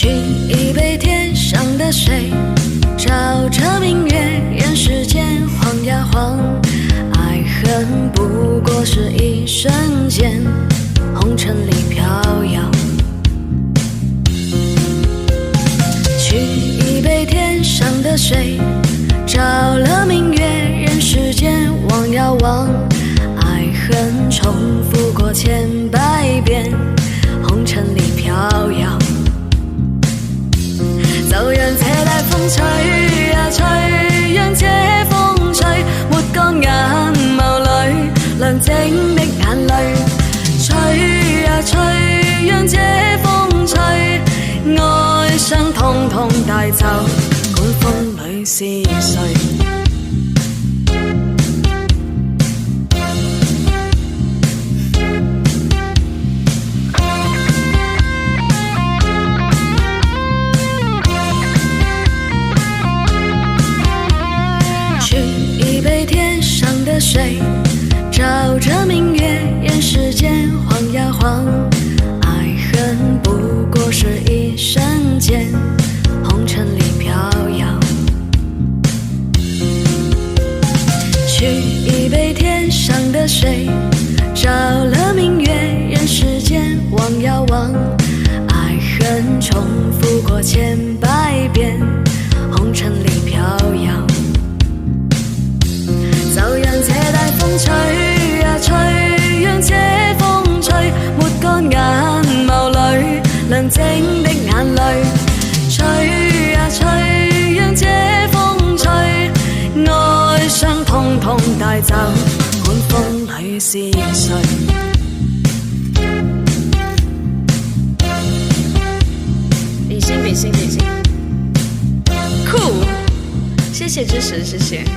取一杯天上的水，照着明月，任世间晃呀晃。爱恨不过是一瞬间，红尘里飘摇。取一杯天上的水，照了明月，任世间望呀望。爱恨重复过千百遍，红尘里飘摇。就讓這大風吹呀吹，讓這風吹抹乾眼眸裏亮晶的眼淚。吹呀吹，讓這風吹，愛傷統統帶走，管風裏是誰。水照着明月，任世间晃呀晃。爱恨不过是一瞬间，红尘里飘摇。取一杯天上的水，照了明月，任世间望呀望。爱恨重复过千百遍，红尘里飘摇。就讓這大風吹呀吹，讓這風吹抹乾眼眸裏亮晶的眼淚。吹呀吹，讓這風吹，愛傷統統帶走，管風裏是誰。比心比心比心，酷！謝謝支持，謝謝。